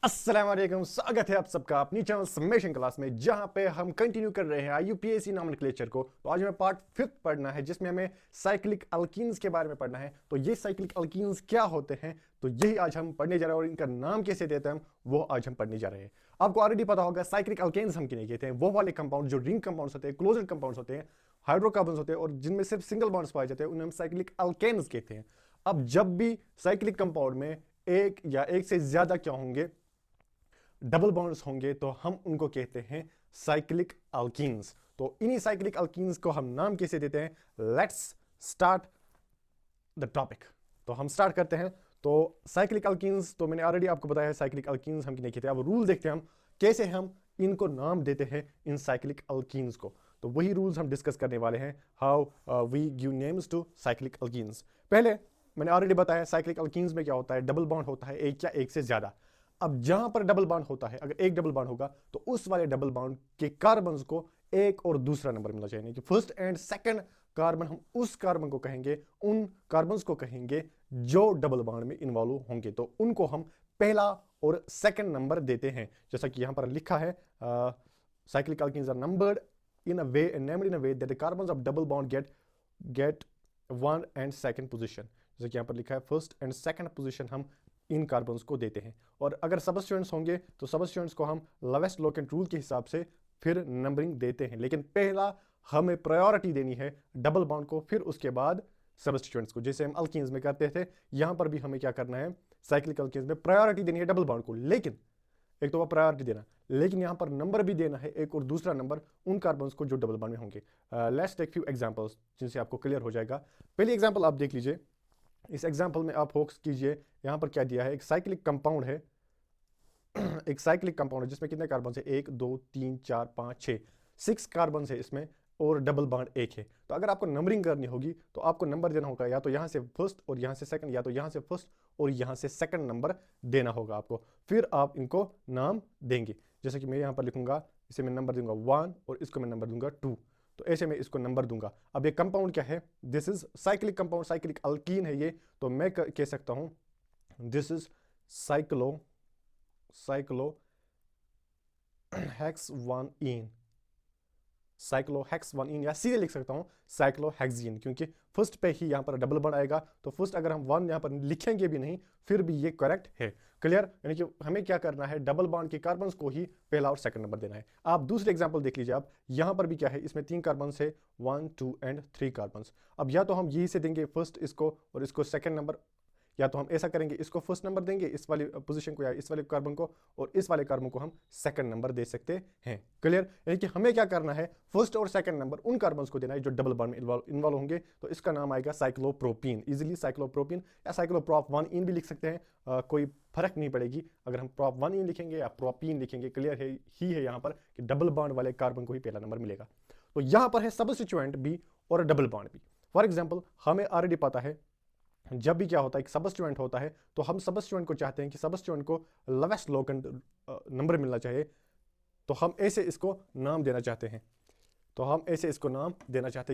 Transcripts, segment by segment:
अस्सलाम वालेकुम, स्वागत है आप सबका अपनी चैनल समेशन क्लास में, जहां पे हम कंटिन्यू कर रहे हैं आईयूपीएसी नॉमेनक्लेचर को। तो आज हमें पार्ट 5 पढ़ना है, जिसमें हमें साइक्लिक अल्कीन्स के बारे में पढ़ना है। तो ये साइक्लिक अल्कीन्स क्या होते हैं, तो यही आज हम पढ़ने जा रहे हैं, और इनका नाम कैसे देते हैं वो आज हम पढ़ने जा रहे हैं। आपको ऑलरेडी पता होगा साइक्लिक अल्केन्स हम किन्हें कहते हैं। वो वाले कंपाउंड जो रिंग कंपाउंड्स होते हैं, क्लोज्ड कंपाउंड्स होते हैं, हाइड्रोकार्बन्स होते हैं, और जिनमें सिर्फ सिंगल बॉन्ड्स पाए जाते हैं, उन्हें हम साइक्लिक अल्केन्स कहते हैं। अब जब भी साइक्लिक कंपाउंड में एक या एक से ज्यादा क्या होंगे, डबल बॉन्ड्स होंगे, तो हम उनको कहते हैं साइक्लिक अल्कीन्स। तो इन्हीं साइक्लिक अल्कीन्स को हम नाम कैसे देते हैं, लेट्स स्टार्ट द टॉपिक। तो हम स्टार्ट करते हैं। तो साइक्लिक अल्कीन्स तो मैंने ऑलरेडी आपको बताया है, साइक्लिक अल्कीन्स हम किन्हें कहते हैं। अब रूल देखते हैं हम कैसे हम इनको नाम देते हैं, इन साइक्लिक अल्कीन्स को। तो वही रूल्स हम डिस्कस करने वाले हैं, how we give names to cyclic alkenes. पहले मैंने ऑलरेडी बताया साइक्लिक अल्कीन्स में क्या होता है, डबल बॉन्ड होता है, एक या एक से ज्यादा। अब जहां पर डबल बॉन्ड होता है, अगर एक डबल बॉन्ड होगा तो उस वाले डबल बॉन्ड के कार्बन्स को एक और दूसरा नंबर मिलना चाहिए, कि फर्स्ट एंड सेकंड कार्बन, हम उस कार्बन को कहेंगे, उन कार्बन्स को कहेंगे जो डबल बॉन्ड में इन्वॉल्व होंगे, तो उनको हम पहला और सेकंड नंबर देते हैं। जैसा कि यहां पर लिखा है, cyclic alkenes are numbered in a way and named in a way that the carbons of double bond get one and second position। जैसे कि यहाँ पर लिखा है फर्स्ट एंड सेकंड पोजीशन हम इन कार्बन्स को देते हैं। और अगर सबस्टिट्यूएंट्स होंगे तो सबस्टिट्यूएंट्स को हम लवेस्ट लोकेंट रूल के हिसाब से फिर नंबरिंग देते हैं, लेकिन पहला हमें प्रायोरिटी देनी है डबल बॉन्ड को, फिर उसके बाद सबस्टिट्यूएंट्स को, जैसे हम अल्कीन्स में करते थे। यहां पर भी हमें क्या करना है, साइक्लिक अल्कीन्स में प्रायोरिटी देनी है डबल बॉन्ड को, लेकिन एक तो वह प्रायोरिटी देना, लेकिन यहां पर नंबर भी देना है, एक और दूसरा नंबर उन कार्बन्स को जो डबल बॉन्ड में होंगे। लेट्स टेक फ्यू एग्जांपल्स जिनसे आपको क्लियर हो जाएगा। पहली एग्जांपल आप देख लीजिए। इस एग्जांपल में आप फोकस कीजिए, यहां पर क्या दिया है, एक साइक्लिक कंपाउंड है एक साइक्लिक कंपाउंड है जिसमें कितने कार्बन है, 1 2 3 4 5 6, 6 कार्बन है इसमें, और डबल बॉन्ड एक है। तो अगर आपको नंबरिंग करनी होगी तो आपको नंबर देना होगा, या तो यहां से फर्स्ट और यहां से सेकंड, या तो यहां से फर्स्ट और यहां से सेकंड नंबर देना होगा आपको, फिर आप इनको नाम देंगे। जैसे कि मैं यहां पर लिखूंगा, इसे मैं नंबर दूंगा 1 और इसको मैं नंबर दूंगा 2, तो ऐसे मैं इसको नंबर दूंगा। अब ये कंपाउंड क्या है, this is cyclic compound, cyclic alkene है ये। तो मैं कह सकता हूं this is cyclo hex one ene, cyclohex one ene, या सीधे लिख सकता हूं साइक्लोहेक्सिन, क्योंकि फर्स्ट पे ही यहां पर डबल बॉन्ड आएगा। तो फर्स्ट अगर हम 1 यहां पर लिखेंगे भी नहीं, फिर भी ये करेक्ट है। क्लियर, यानी कि हमें क्या करना है, डबल बॉन्ड के कार्बन्स को ही पहला और सेकंड नंबर देना है। आप दूसरे एग्जांपल देख लीजिए। आप यहां पर भी क्या है, इसमें 3 कार्बन्स है, 1 2 एंड 3 कार्बन्स। अब या तो हम यही से देंगे फर्स्ट इसको और इसको सेकंड नंबर, या तो हम ऐसा करेंगे, इसको फर्स्ट नंबर देंगे इस वाली पोजीशन को, या इस वाले कार्बन को, और इस वाले कार्बन को हम सेकंड नंबर दे सकते हैं। क्लियर, यानी कि हमें क्या करना है, फर्स्ट और सेकंड नंबर उन कार्बन्स को देना है जो डबल बॉन्ड में इन्वॉल्व होंगे। तो इसका नाम आएगा साइक्लोप्रोपीन, इजीली साइक्लोप्रोपीन, या साइक्लोप्रोप-1-इन भी लिख सकते हैं। कोई फर्क नहीं पड़ेगी अगर हम प्रोप-1-इन लिखेंगे या प्रोपीन लिखेंगे। क्लियर है ही है यहाँ पर कि डबल बॉन्ड वाले कार्बन को ही पहला नंबर मिलेगा। तो यहाँ पर है सबस्टिट्यूएंट भी और डबल बॉन्ड भी। फॉर एग्जाम्पल, हमें ऑलरेडी पता है जब भी क्या होता है, एक सबस्टिट्यूएंट होता है, तो हम सबस्टिट्यूएंट को चाहते हैं कि सबस्टिट्यूएंट को लवेस्ट लोकेंट नंबर मिलना चाहिए। तो हम ऐसे इसको नाम देना चाहते हैं,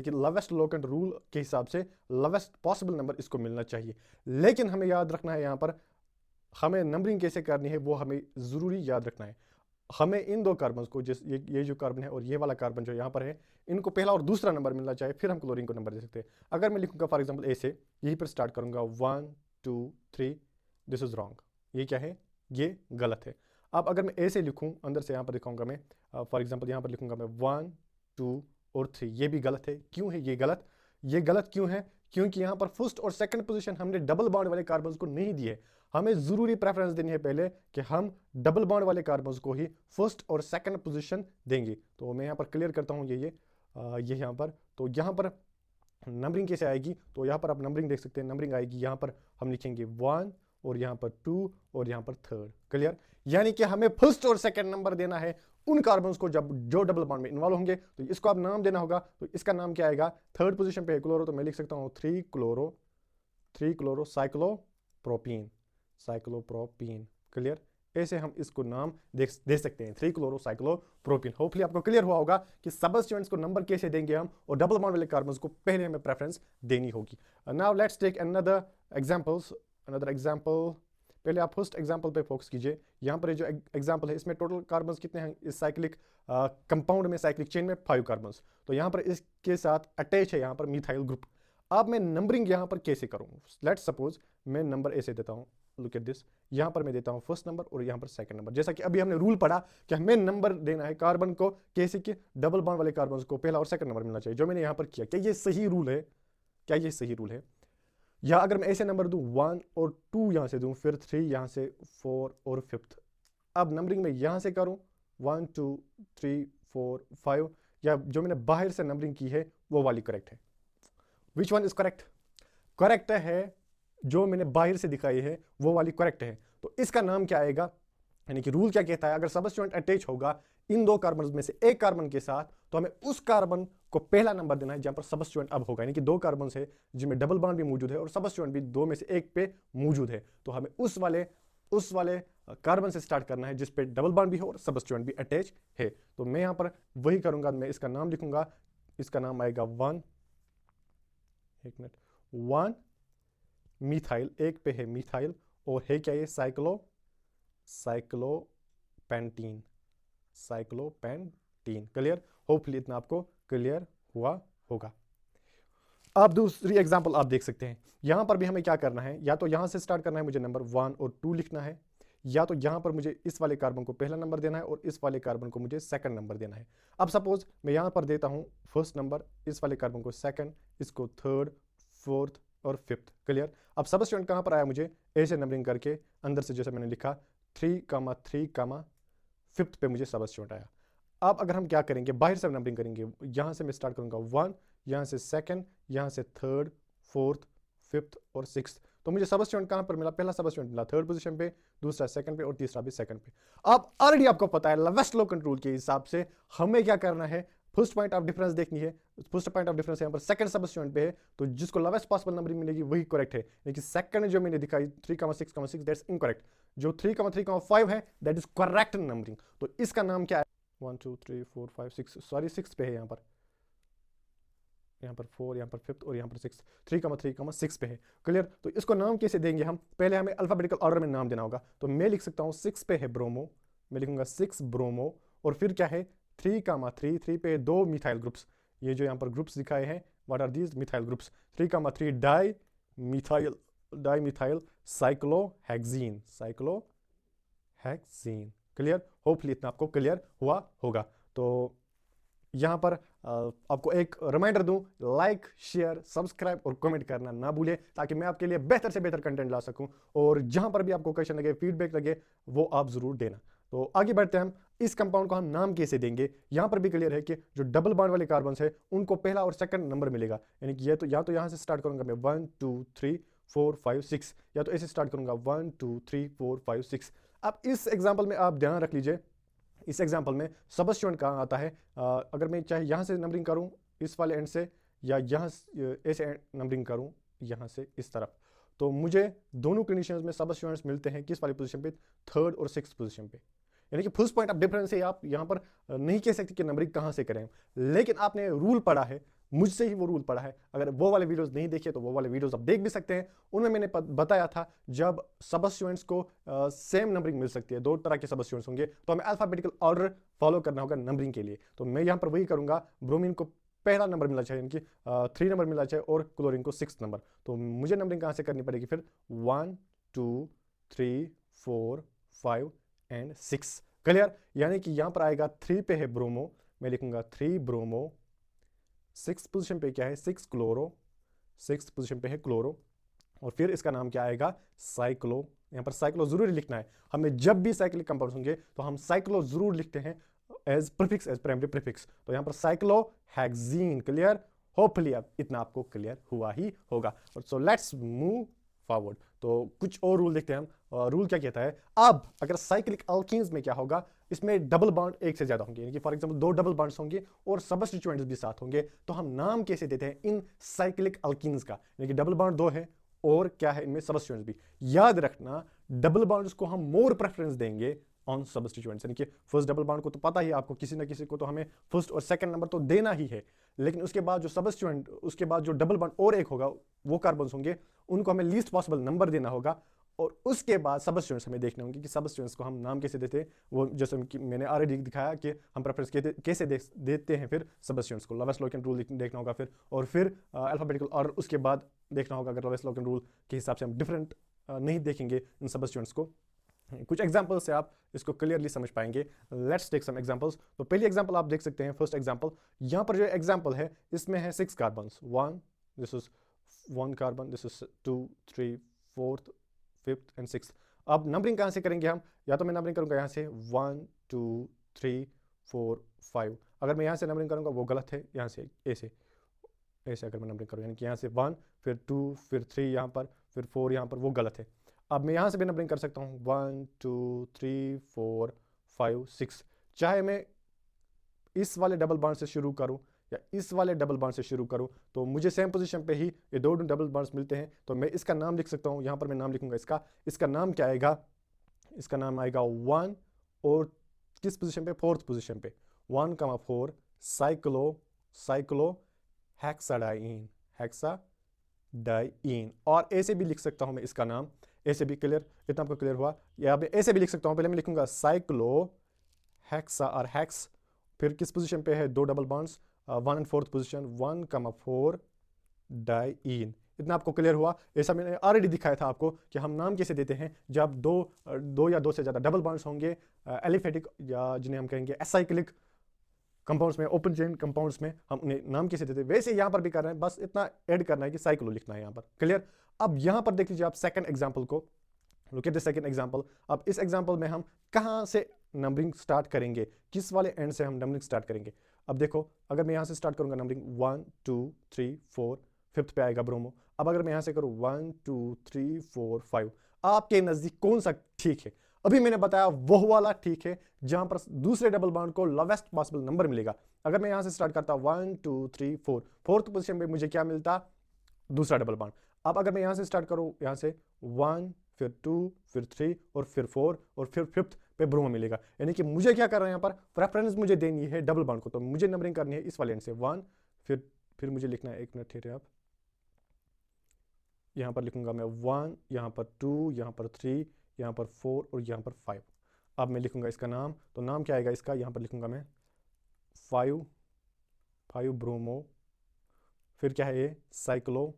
कि लवेस्ट लोकेंट रूल के हिसाब से लवेस्ट पॉसिबल नंबर इसको मिलना चाहिए। लेकिन हमें याद रखना है, यहां पर हमें नंबरिंग कैसे करनी है वो हमें जरूरी याद रखना है। हमें इन दो कार्बन को, जिस ये जो कार्बन है और ये वाला कार्बन जो यहाँ पर है, इनको पहला और दूसरा नंबर मिलना चाहिए, फिर हम क्लोरीन को नंबर दे सकते हैं। अगर मैं लिखूंगा फॉर एग्जांपल ए से, यहीं पर स्टार्ट करूंगा 1 2 3, दिस इज रॉन्ग, ये क्या है, ये गलत है। अब अगर मैं ए से लिखूं, अंदर से यहाँ पर लिखूंगा मैं, फॉर एग्जाम्पल यहाँ पर लिखूंगा मैं 1 2 और 3, ये भी गलत है। क्यों है ये गलत, ये गलत क्यों है, क्योंकि यहाँ पर फर्स्ट और सेकंड पोजीशन हमने डबल बॉन्ड वाले कार्बन्स को नहीं दी है। हमें जरूरी प्रेफरेंस देनी है पहले कि हम डबल बॉन्ड वाले कार्बन्स को ही फर्स्ट और सेकंड पोजीशन देंगे। तो मैं यहाँ पर क्लियर करता हूँ ये यहाँ पर। तो यहाँ पर नंबरिंग कैसे आएगी, तो यहाँ पर आप नंबरिंग देख सकते हैं। नंबरिंग आएगी, यहाँ पर हम लिखेंगे 1 और यहाँ पर 2 और यहाँ पर 3। क्लियर, यानी कि हमें फर्स्ट और सेकंड नंबर देना है उन कार्बन्स को जो डबल बॉन्ड में इन्वॉल्व होंगे। तो इसको आप नाम देना होगा। तो इसका नाम क्या आएगा, थर्ड पोजीशन पे है क्लोरो, तो मैं लिख सकता हूँ 3 क्लोरो साइक्लोप्रोपीन। क्लियर, ऐसे हम इसको नाम दे सकते हैं, 3 क्लोरो साइक्लोप्रोपीन। होपफुली आपको क्लियर हुआ होगा कि सबस्टिट्यूएंट्स को नंबर कैसे देंगे हम, और डबल बॉन्ड वाले कार्बन्स को पहले हमें प्रेफरेंस देनी होगी। Now let's take another example. पहले आप फर्स्ट एग्जांपल पे फोकस कीजिए। यहाँ पर जो एग्जांपल है इसमें टोटल कार्बन्स कितने हैं इस साइक्लिक कंपाउंड में, साइक्लिक चेन में 5 कार्बन्स। तो यहाँ पर इसके साथ अटैच है यहाँ पर मिथाइल ग्रुप। अब मैं नंबरिंग यहाँ पर कैसे करूँ? लेट्स सपोज मैं नंबर ऐसे देता हूँ, लुक एट दिस, यहाँ पर मैं देता हूँ फर्स्ट नंबर और यहाँ पर सेकंड नंबर। जैसा कि अभी हमने रूल पढ़ा कि हमें नंबर देना है कार्बन को कैसे कि डबल बॉन्ड वाले कार्बन को पहला और सेकंड नंबर मिलना चाहिए, जो मैंने यहाँ पर किया। क्या ये सही रूल है? क्या ये सही रूल है? या अगर मैं ऐसे नंबर दूं 1 और 2 यहाँ से दूं, फिर 3 यहाँ से, 4 और 5, अब नंबरिंग में यहाँ से करूं 1 2 3 4 5, या जो मैंने बाहर से नंबरिंग की है वो वाली करेक्ट है? Which one is correct? Correct है जो मैंने बाहर से दिखाई है वो वाली करेक्ट है। तो इसका नाम क्या आएगा? यानी कि रूल क्या कहता है, अगर सबस्टिट्यूएंट अटैच होगा इन दो कार्बन में से एक कार्बन के साथ, तो हमें उस कार्बन को पहला नंबर देना है जहां पर सबस्टिट्यूएंट अब होगा। यानी कि दो कार्बन है जिनमें डबल बॉन्ड भी मौजूद है और सबस्टिट्यूएंट भी दो में से एक पे मौजूद है, तो हमें उस वाले कार्बन से स्टार्ट करना है जिस पे डबल बॉन्ड भी हो और सबस्टिट्यूएंट भी अटैच है। तो मैं यहां पर वही करूंगा, मैं इसका नाम लिखूंगा, इसका नाम आएगा 1 मिथाइल, एक पे है मिथाइल और है क्या ये? साइक्लोपेंटीन। क्लियर? होपफुली इतना आपको क्लियर हुआ होगा। अब दूसरी एग्जांपल आप देख सकते हैं, यहां पर भी हमें क्या करना है, या तो यहां से स्टार्ट करना है, मुझे नंबर 1 और 2 लिखना है, या तो यहां पर मुझे इस वाले कार्बन को पहला नंबर देना है और इस वाले कार्बन को मुझे सेकंड नंबर देना है। अब सपोज मैं यहां पर देता हूं फर्स्ट नंबर, इस वाले कार्बन को सेकंड, इसको थर्ड, फोर्थ और फिफ्थ। क्लियर? अब सबस्टिट्यूएंट कहां पर आया? मुझे ऐसे नंबरिंग करके अंदर से जैसे मैंने लिखा 3, 5th पे मुझे सबस्टिट्यूएंट आया। अब अगर हम क्या करेंगे, बाहर से नंबरिंग करेंगे, यहां से मैं स्टार्ट करूंगा 1, यहां से सेकंड, यहां से थर्ड, फोर्थ, फिफ्थ और सिक्स्थ। तो मुझे सबस्टिट्यूएंट कहां पर मिला? पहला सबस्टिट्यूएंट मिला थर्ड पोजीशन पे, दूसरा सेकंड पे और तीसरा भी सेकंड पे। अब ऑलरेडी आपको पता है लेवेस्ट लॉ कंट्रोल के हिसाब से हमें क्या करना है, फर्स्ट पॉइंट ऑफ डिफरेंस देखनी है। फर्स्ट पॉइंट ऑफ डिफरेंस यहाँ पर सेकंड सबस्टिट्यूएंट पे है, तो जिसको लेवेस्ट पॉसिबल नंबरिंग मिलेगी वही करेक्ट है। लेकिन सेकंड जो मैंने दिखाई 3,6,6 दैट्स इनकरेक्ट। जो 3,3,5 है दैट इज करेक्ट नंबरिंग। तो इसका नाम क्या है? 1 2 3 4 5 6, सॉरी 6 पे है, यहाँ पर 4, यहाँ पर 5th और यहाँ पर 6, 3,3,6 पे है। क्लियर? तो इसको नाम कैसे देंगे हम? पहले हमें अल्फाबेटिकल ऑर्डर में नाम देना होगा। तो मैं लिख सकता हूँ 6 पे है ब्रोमो, मैं लिखूंगा 6 ब्रोमो, और फिर क्या है 3 पे 2 मिथाइल ग्रुप्स। ये जो यहाँ पर ग्रुप्स दिखाए हैं, what are these? Methyl groups. 3 di methyl cyclohexene. Clear? Hopefully इतना आपको क्लियर हुआ होगा। तो यहाँ पर आपको एक रिमाइंडर दूं, लाइक, शेयर, सब्सक्राइब और कमेंट करना ना भूलें, ताकि मैं आपके लिए बेहतर से बेहतर कंटेंट ला सकूं। और जहां पर भी आपको क्वेश्चन लगे, फीडबैक लगे, वो आप जरूर देना। तो आगे बढ़ते हैं हम, इस कंपाउंड को हम नाम कैसे देंगे? यहां पर भी क्लियर है कि जो डबल बॉन्ड वाले कार्बन है उनको पहला और सेकंड नंबर मिलेगा। यानी कि ये तो या तो यहां से स्टार्ट करूंगा मैं 1 2 3 4 5 6, या तो ऐसे स्टार्ट करूंगा 1 2 3 4 5 6। अब इस एग्जाम्पल में आप ध्यान रख लीजिए, इस एग्जाम्पल में सबस्टिट्यूएंट कहाँ आता है? अगर मैं चाहे यहाँ से नंबरिंग करूँ इस वाले एंड से, या यहाँ ऐसे नंबरिंग करूँ यहाँ से इस तरफ, तो मुझे दोनों कंडीशंस में सबस्टिट्यूएंट्स मिलते हैं किस वाली पोजीशन पे? थर्ड और सिक्स्थ पोजीशन पे। यानी कि फर्स्ट पॉइंट ऑफ डिफरेंस है, आप यहाँ पर नहीं कह सकते कि नंबरिंग कहाँ से करें, लेकिन आपने रूल पढ़ा है, मुझसे ही वो रूल पढ़ा है। अगर वो वाले वीडियोस नहीं देखे तो वो वाले वीडियोस आप देख भी सकते हैं। उनमें मैंने बताया था जब सबस्टिट्यूएंट्स को सेम नंबरिंग मिल सकती है, दो तरह के सबस्टिट्यूएंट्स होंगे, तो हमें अल्फाबेटिकल ऑर्डर फॉलो करना होगा नंबरिंग के लिए। तो मैं यहाँ पर वही करूंगा, ब्रोमीन को पहला नंबर मिलना चाहिए, यानी कि 3 नंबर मिलना चाहिए, और क्लोरीन को 6 नंबर। तो मुझे नंबरिंग कहाँ से करनी पड़ेगी फिर? 1 2 3 4 5 एंड 6। क्लियर? यानी कि यहां पर आएगा 3 पे है ब्रोमो, मैं लिखूंगा 3 ब्रोमो, 6 पोजीशन पे क्या है? 6 क्लोरो, 6 पोजीशन पे है क्लोरो, और फिर इसका नाम क्या आएगा? साइक्लो। यहां पर साइक्लो जरूर लिखना है, हमें जब भी साइक्लिक कंपाउंड्स होंगे तो हम साइक्लो जरूर लिखते हैं as prefix, as primary prefix. तो यहां पर साइक्लोहेक्सीन। क्लियर? होपफुली अब इतना आपको क्लियर हुआ ही होगा। और सो लेट्स मूव फॉरवर्ड। तो कुछ और रूल देखते हैं हम। रूल क्या कहता है? अब अगर साइक्लिक अल्कीन्स में क्या होगा, इसमें डबल बॉन्ड एक से ज्यादा होंगे, यानी कि फॉर एग्जांपल 2 डबल बॉन्ड्स होंगे और सबस्टिट्यूएंट्स भी साथ होंगे, तो हम नाम कैसे देते हैं इन साइक्लिक अल्कीन्स का? यानी कि डबल बॉन्ड 2 है और क्या है इनमें? सबस्टिट्यूएंट्स भी। याद रखना, डबल बॉन्ड्स को हम मोर प्रेफरेंस देंगे ऑन सबस्टिट्यूएंट्स। यानी कि फर्स्ट डबल बॉन्ड को तो पता ही आपको, किसी ना किसी को तो हमें फर्स्ट और सेकंड नंबर तो देना ही है, लेकिन उसके बाद जो सबस्टिट्यूएंट, उसके बाद जो डबल बॉन्ड और एक होगा, वो कार्बन्स होंगे, उनको हमें लीस्ट पॉसिबल नंबर देना होगा और उसके बाद सबस्टिट्यूएंट्स हमें देखने होंगे कि सबस्टिट्यूएंट्स को हम नाम कैसे देते हैं। वो जैसे कि मैंने ऑलरेडी दिखाया कि हम प्रेफरेंस कैसे देते हैं फिर सबस्टिट्यूएंट्स को। लोवेस्ट लोकेन रूल देखना होगा फिर, और फिर अल्फाबेटिकल ऑर्डर उसके बाद देखना होगा। अगर लोवेस्ट लोकेन रूल के हिसाब से हम डिफरेंट नहीं देखेंगे इन सबस्टिट्यूएंट्स को। कुछ एग्जांपल से आप इसको क्लियरली समझ पाएंगे। Let's take some examples. तो पहली एग्जांपल आप देख सकते हैं, फर्स्ट एग्जांपल। यहाँ पर जो एग्जांपल है इसमें है 6 carbons, 1, this is 1 carbon, this is 2, 3, 4th, 5th and 6th। अब नंबरिंग कहाँ से करेंगे हम? या तो मैं नंबरिंग करूंगा यहाँ से 1, 2, 3, 4, 5। अगर मैं यहाँ से नंबरिंग करूंगा वो गलत है, यहाँ से ऐसे अगर मैं नंबरिंग करूँ, यानी कि यहाँ से 1, फिर 2, फिर 3 यहाँ पर, फिर 4 यहाँ पर, वो गलत है। अब मैं यहाँ से भी नंबरिंग कर सकता हूँ 1, 2, 3, 4, 5, 6। चाहे मैं इस वाले डबल बॉन्ड से शुरू करूँ या इस वाले डबल बॉन्ड से शुरू करूँ, तो मुझे सेम पोजीशन पे ही ये दो डबल बॉन्ड्स मिलते हैं। तो मैं इसका नाम लिख सकता हूँ, यहाँ पर मैं नाम लिखूंगा इसका नाम क्या आएगा? इसका नाम आएगा 1, और किस पोजीशन पे? 4th पोजीशन पे, 1,4 साइक्लो हेक्साडाइन। और ऐसे भी लिख सकता हूँ मैं इसका नाम, ऐसे भी क्लियर, इतना आपको क्लियर हुआ? या मैं ऐसे भी लिख सकता हूँ, पहले मैं लिखूंगा साइक्लो हेक्सा और हेक्स, फिर किस पोजीशन पे है? 2 double bonds, 1 and 4th position, 1,4 diene. इतना आपको क्लियर हुआ? ऐसा मैंने ऑलरेडी दिखाया था आपको कि हम नाम कैसे देते हैं जब दो या दो से ज़्यादा डबल बॉन्ड्स होंगे एलिफेटिक, या जिन्हें हम कहेंगे एसाइक्लिक कंपाउंड्स में, ओपन चेन कंपाउंड्स में हम उन्हें नाम कैसे देते हैं। वैसे यहाँ पर भी कर रहे हैं, बस इतना ऐड करना है कि साइक्लो लिखना है यहाँ पर। क्लियर? अब यहाँ पर देख लीजिए आप सेकंड एग्जाम्पल को, look at the second example. अब इस एग्जाम्पल में हम कहाँ से नंबरिंग स्टार्ट करेंगे, किस वाले एंड से हम नंबरिंग स्टार्ट करेंगे? अब देखो, अगर मैं यहाँ से स्टार्ट करूँगा नंबरिंग 1, 2, 3, 4, 5th पे आएगा ब्रोमो। अब अगर मैं यहाँ से करूँ 1, 2, 3, 4, 5, आपके नज़दीक कौन सा ठीक है? अभी मैंने बताया वो वाला ठीक है जहाँ पर दूसरे डबल बॉन्ड को लोवेस्ट पॉसिबल नंबर मिलेगा। अगर मैं यहाँ से स्टार्ट करता 1, 2, 3, 4, 4th पोजिशन पे मुझे क्या मिलता? दूसरा डबल बॉन्ड। अब अगर मैं यहाँ से स्टार्ट करूँ, यहाँ से 1, फिर 2, फिर 3, और फिर 4, और फिर 5th पे ब्रोमो मिलेगा। यानी कि मुझे क्या करना है यहाँ पर? प्रेफरेंस मुझे देनी है डबल बॉन्ड को, तो मुझे नंबरिंग करनी है इस वाले एंड से 1, फिर मुझे लिखना है, 1 मिनट ठहरे आप, यहाँ पर लिखूंगा मैं 1, यहाँ पर 2, यहाँ पर 3, यहाँ पर 4, और यहाँ पर 5। अब मैं लिखूंगा इसका नाम, तो नाम क्या आएगा इसका? यहाँ पर लिखूंगा मैं 5 ब्रोमो, फिर क्या है ये? साइक्लो,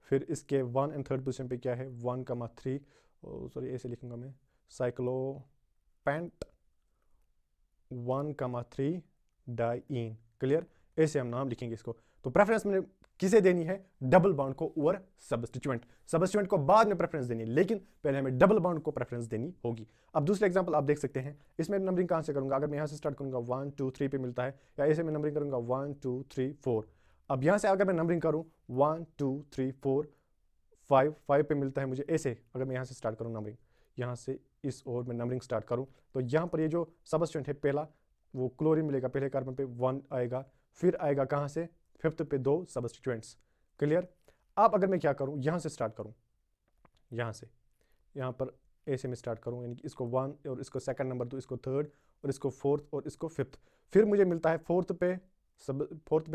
फिर इसके 1 and 3rd पोजीशन पे क्या है? 1,3, सॉरी ऐसे लिखूंगा मैं, साइक्लो पेंट 1,3 डाइन। क्लियर? ऐसे हम नाम लिखेंगे इसको। तो प्रेफरेंस मैंने किसे देनी है? डबल बॉन्ड को ओवर सबस्टिट्यूएंट को बाद में प्रेफरेंस देनी है, लेकिन पहले हमें डबल बॉन्ड को प्रेफरेंस देनी होगी। अब दूसरा एग्जांपल आप देख सकते हैं, इसमें नंबरिंग कहां से करूंगा? अगर मैं यहां से स्टार्ट करूंगा 1, 2, 3 पे मिलता है, या ऐसे मैं नंबरिंग करूंगा 1, 2, 3, 4। अब यहां से अगर मैं नंबरिंग करूं 1, 2, 3, 4, 5 पे मिलता है मुझे, ऐसे अगर मैं यहां से स्टार्ट करूं नंबरिंग, यहां से इस और मैं नंबरिंग स्टार्ट करूं, तो यहां पर ये जो सबस्टिट्यूएंट है पहला, वो क्लोरीन मिलेगा, पहले कार्बन पे 1 आएगा, फिर आएगा कहां से? 5th पे 2 सबस्टिट्यूएंट्स। क्लियर? अब अगर मैं क्या करूं, यहां से स्टार्ट करूं, यहां पर ऐसे में स्टार्ट करूं, यानी कि इसको 1 और इसको सेकंड नंबर दूं, इसको 3rd और इसको 4th और इसको 5th। फिर मुझे मिलता है 4th पे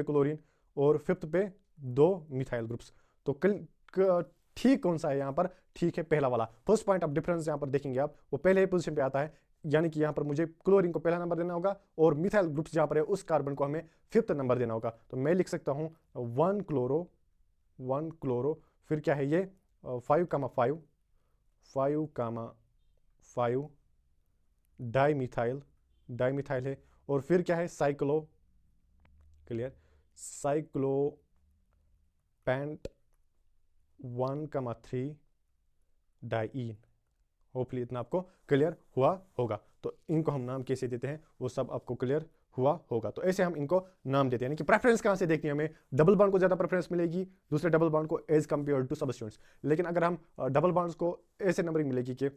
क्लोरीन और 5th पे 2 मिथाइल ग्रुप्स। तो ठीक कौन सा है यहाँ पर? ठीक है पहला वाला। फर्स्ट पॉइंट ऑफ डिफरेंस यहाँ पर देखेंगे आप, वो पहले पोजीशन पे आता है, यानी कि यहाँ पर मुझे क्लोरीन को पहला नंबर देना होगा, और मिथाइल ग्रुप्स जहाँ पर है उस कार्बन को हमें 5th नंबर देना होगा। तो मैं लिख सकता हूँ 1 क्लोरो, फिर क्या है ये? 5,5 डाईमिथाइल है, और फिर क्या है? Cyclo. Clear? Cyclo pent 1,3 diene. Hopefully इतना आपको क्लियर हुआ होगा। तो इनको हम नाम कैसे देते हैं वो सब आपको क्लियर हुआ होगा। तो ऐसे हम इनको नाम देते हैं, यानी कि प्रेफरेंस कहां से देखनी है हमें? डबल बॉन्ड को ज्यादा प्रेफरेंस मिलेगी दूसरे डबल बॉन्ड को एज कंपेयर टू सबस्टिट्यूएंट्स। लेकिन अगर हम डबल बॉन्ड्स को ऐसे नंबरिंग मिलेगी कि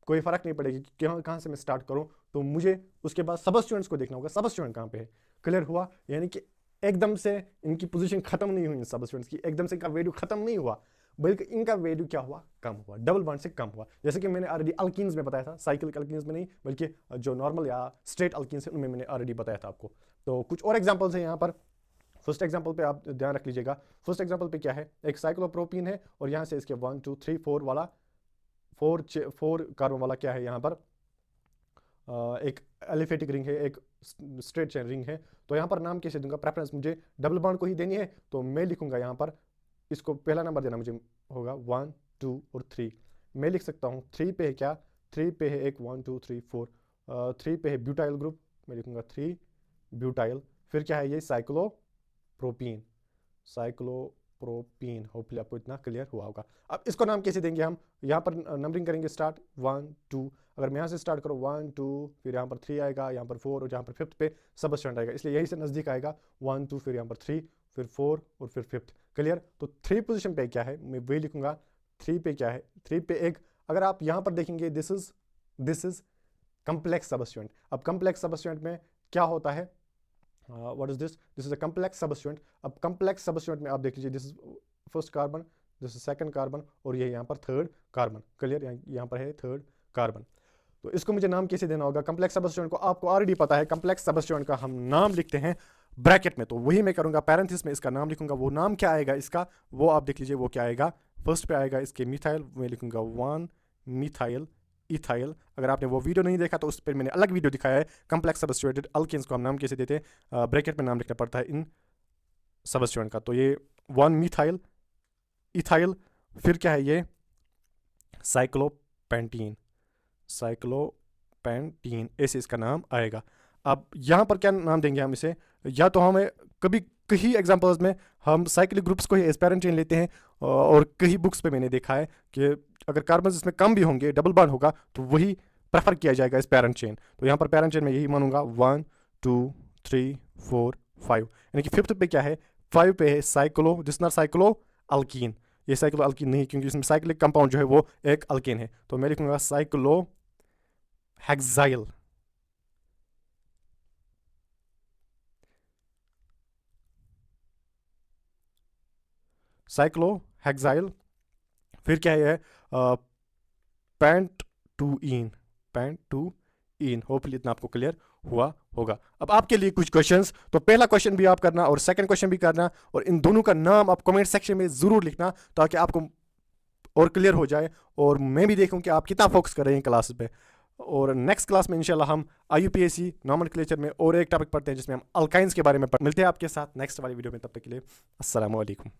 कोई फर्क नहीं पड़ेगी कि कहां से मैं स्टार्ट करूं, तो मुझे उसके बाद सबस्टिट्यूएंट्स को देखना होगा, सबस्टिट्यूएंट कहां पे है। क्लियर हुआ? यानी कि एकदम से इनकी पोजीशन खत्म नहीं हुई, सबस्टिट्यूएंट्स की एकदम से इनका वैल्यू खत्म नहीं हुआ, बल्कि इनका वैल्यू क्या हुआ? कम हुआ, डबल बॉन्ड से कम हुआ। जैसे कि मैंने ऑलरेडी अल्कीन्स में बताया था, साइक्लिक अल्कीन्स में नहीं बल्कि जो नॉर्मल या स्ट्रेट अल्कीन्स है उनमें मैंने ऑलरेडी बताया था आपको। तो कुछ और एग्जांपल्स हैं यहाँ पर। फर्स्ट एग्जांपल पे आप ध्यान रख लीजिएगा। फर्स्ट एग्जांपल पे क्या है, एक साइक्लोप्रोपीन है और यहाँ से इसके 1 2 3 4 वाला 4 कार्बन वाला क्या है यहाँ पर एक एलिफेटिक रिंग है, एक स्ट्रेट चेन रिंग है। तो यहाँ पर नाम कैसे दूंगा, प्रेफरेंस मुझे डबल बॉन्ड को ही देनी है, तो मैं लिखूंगा यहाँ पर इसको पहला नंबर देना मुझे होगा 1 2 और 3। मैं लिख सकता हूँ 3 पे है क्या, 3 पे है एक 1 2 3 4, 3 पे है ब्यूटाइल ग्रुप, मैं लिखूंगा 3 ब्यूटाइल। फिर क्या है ये साइक्लोप्रोपीन, साइक्लोप्रोपीन। होपफुली आपको इतना क्लियर हुआ होगा। अब इसको नाम कैसे देंगे हम, यहाँ पर नंबरिंग करेंगे स्टार्ट 1 2। अगर मैं यहाँ से स्टार्ट करूँ 1 2, फिर यहाँ पर 3 आएगा, यहाँ पर 4 और यहाँ पर 5th पे सबस्टेंट आएगा, इसलिए यही से नज़दीक आएगा 1 2, फिर यहाँ पर 3, फिर 4 और फिर 5th। क्लियर। तो 3 पोजीशन पे क्या है मैं वही लिखूंगा। 3 पे क्या है, 3 पे एक, अगर आप यहाँ पर देखेंगे दिस इज कंप्लेक्स सबस्टेंट। अब कंप्लेक्स सबस्टेंट में क्या होता है, what is this is a complex substance. अब कंप्लेक्स सबस्टेंट में आप देख लीजिए this is first carbon, this is second carbon और ये यहाँ पर थर्ड कार्बन। क्लियर, यहाँ पर है थर्ड कार्बन। तो इसको मुझे नाम कैसे देना होगा, कंप्लेक्स सबस्टेंट को आपको ऑलरेडी पता है, कंप्लेक्स सबस्टेंट का हम नाम लिखते हैं ब्रैकेट में, तो वही मैं करूंगा, पैरेंथेसिस में इसका नाम लिखूंगा। वो नाम क्या आएगा इसका, वो आप देख लीजिए वो क्या आएगा। फर्स्ट पे आएगा इसके मिथाइल, मैं लिखूंगा 1 मिथाइल इथाइल। अगर आपने वो वीडियो नहीं देखा तो उस पर मैंने अलग वीडियो दिखाया है, कंप्लेक्स सबस्टिट्यूटेड अल्केन्स को हम नाम कैसे देते हैं, ब्रैकेट में नाम लिखना पड़ता है इन सबस्टिट्यूएंट का। तो ये 1 मिथाइल इथाइल, फिर क्या है ये साइक्लोपेंटीन, साइक्लोपेंटीन ऐसे इसका नाम आएगा। अब यहाँ पर क्या नाम देंगे हम इसे, या तो हमें कभी कई एग्जांपल्स में हम साइक्लिक ग्रुप्स को ही एज पेरेंट चेन लेते हैं, और कई बुक्स पे मैंने देखा है कि अगर कार्बन इसमें कम भी होंगे, डबल बॉन्ड होगा, तो वही प्रेफर किया जाएगा इस पेरेंट चेन। तो यहाँ पर पेरेंट चेन में यही मानूंगा 1 2 3 4 5, यानी कि 5th पे क्या है, 5 पे है cyclo, this not cyclo alkyne, ये साइक्लो अल्कीन नहीं, क्योंकि इसमें साइक्लिक कंपाउंड जो है वो एक अल्केन है। तो मैं लिखूंगा साइक्लो हेक्साइल, साइक्लोहेक्साइल। फिर क्या है पेंटूइन, पेंटूइन। होपफुली इतना आपको क्लियर हुआ होगा। अब आपके लिए कुछ क्वेश्चंस, तो पहला क्वेश्चन भी आप करना और सेकंड क्वेश्चन भी करना, और इन दोनों का नाम आप कमेंट सेक्शन में जरूर लिखना ताकि आपको और क्लियर हो जाए, और मैं भी देखूं कि आप कितना फोकस कर रहे हैं क्लास पे। और नेक्स्ट क्लास में इंशाल्लाह हम IUPAC नॉमेनक्लेचर में और एक टॉपिक पढ़ते हैं जिसमें हम अल्काइंस के बारे में मिलते हैं आपके साथ नेक्स्ट वाली वीडियो में। तब तक के लिए अस्सलाम वालेकुम।